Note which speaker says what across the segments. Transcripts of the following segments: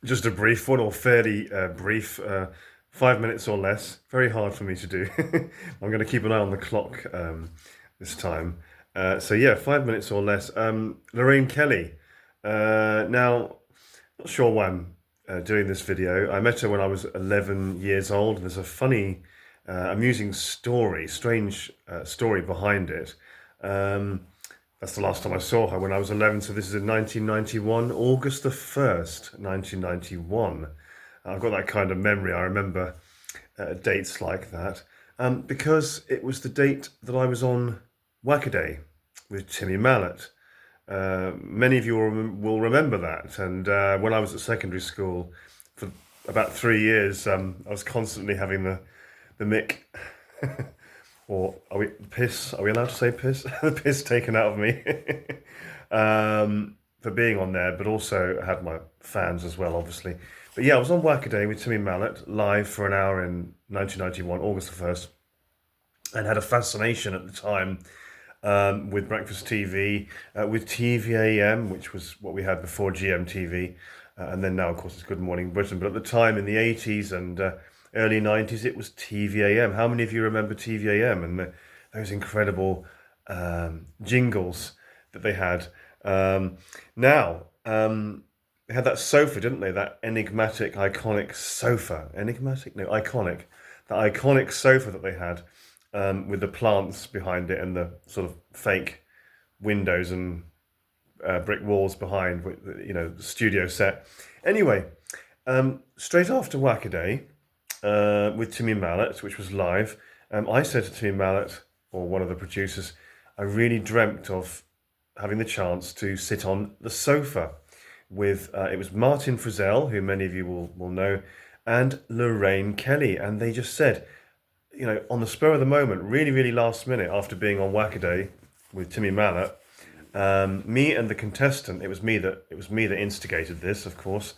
Speaker 1: just a brief one, or fairly brief, 5 minutes or less. Very hard for me to do. I'm going to keep an eye on the clock this time. So yeah, 5 minutes or less. Lorraine Kelly. Now, not sure why I'm doing this video. I met her when I was 11 years old. There's a funny, amusing story, strange story behind it. That's the last time I saw her, when I was 11. So this is in 1991, August the 1st, 1991. I've got that kind of memory. I remember dates like that because it was the date that I was on Wackaday with Timmy Mallet. Many of you will remember that. And when I was at secondary school for about 3 years, I was constantly having the mick, or are we piss? Are we allowed to say piss? The piss taken out of me for being on there, but also had my fans as well, obviously. But yeah, I was on Wackaday with Timmy Mallet live for an hour in 1991, August the 1st, and had a fascination at the time with breakfast TV, with TVAM, which was what we had before GMTV, and then now, of course, it's Good Morning Britain. But at the time, in the 80s and early 90s, it was TVAM. How many of you remember TVAM and those incredible jingles that they had? They had that sofa, didn't they? That enigmatic, iconic sofa. Enigmatic? No, iconic. That iconic sofa that they had with the plants behind it and the sort of fake windows and brick walls behind, the studio set. Anyway, straight after Wackaday, with Timmy Mallet, which was live, I said to Timmy Mallet, or one of the producers, I really dreamt of having the chance to sit on the sofa with, it was Martin Frizzell, who many of you will know, and Lorraine Kelly. And they just said, on the spur of the moment, really, really last minute, after being on Wackaday with Timmy Mallet, me and the contestant, it was me that instigated this, of course.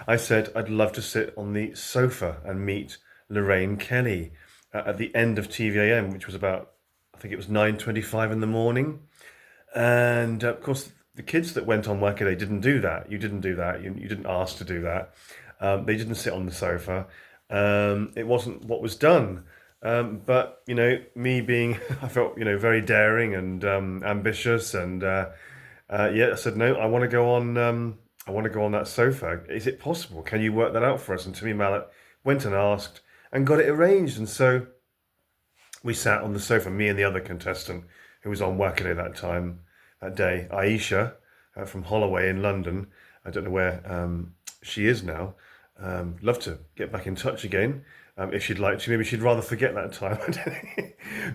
Speaker 1: I said I'd love to sit on the sofa and meet Lorraine Kelly at the end of TVAM, which was about, I think it was 9:25 in the morning. And of course, the kids that went on Wackaday didn't do that. You didn't do that. You didn't ask to do that. They didn't sit on the sofa. It wasn't what was done. But me being, I felt very daring and ambitious, and I said no. I want to go on. I want to go on that sofa. Is it possible? Can you work that out for us? And Timmy Mallet went and asked and got it arranged. And so we sat on the sofa, me and the other contestant who was on Wackaday that day, Aisha from Holloway in London. I don't know where she is now. Love to get back in touch again if she'd like to. Maybe she'd rather forget that time.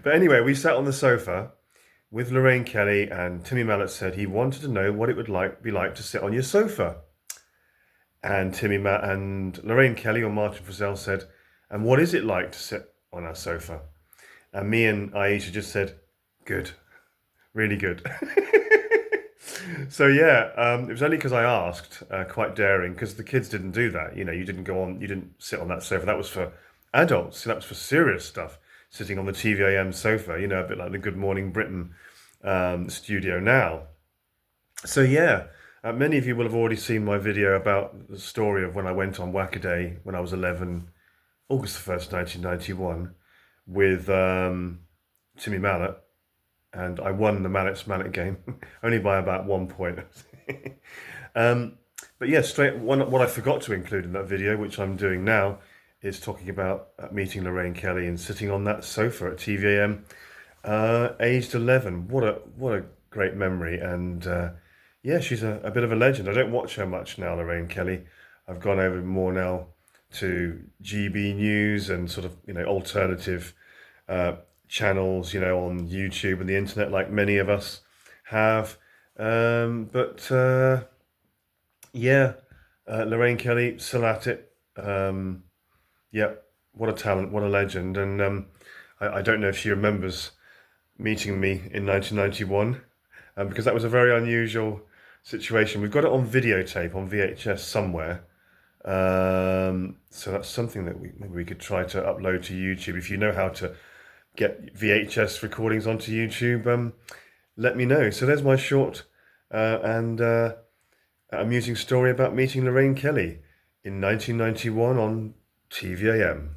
Speaker 1: But anyway, we sat on the sofa with Lorraine Kelly, and Timmy Mallet said he wanted to know what it would be like to sit on your sofa. And and Lorraine Kelly, or Martin Frizzell, said, and what is it like to sit on our sofa? And me and Aisha just said, good, really good. So yeah, it was only because I asked, quite daring, because the kids didn't do that. You didn't sit on that sofa. That was for adults. That was for serious stuff. Sitting on the TVAM sofa, a bit like the Good Morning Britain studio now. So yeah, many of you will have already seen my video about the story of when I went on Wackaday when I was 11, August 1st, 1991, with Timmy Mallet. And I won the Mallet game, only by about 1 point. But yeah, what I forgot to include in that video, which I'm doing now, is talking about meeting Lorraine Kelly and sitting on that sofa at TVAM, aged 11. What a great memory. And yeah, she's a bit of a legend. I don't watch her much now, Lorraine Kelly. I've gone over more now to GB News and sort of alternative channels, on YouTube and the internet, like many of us have. Lorraine Kelly, still at it. Yeah, what a talent, what a legend. And I don't know if she remembers meeting me in 1991, because that was a very unusual situation. We've got it on videotape, on VHS somewhere. So that's something that maybe we could try to upload to YouTube. If you know how to get VHS recordings onto YouTube, let me know. So there's my short and That amusing story about meeting Lorraine Kelly in 1991 on TVAM.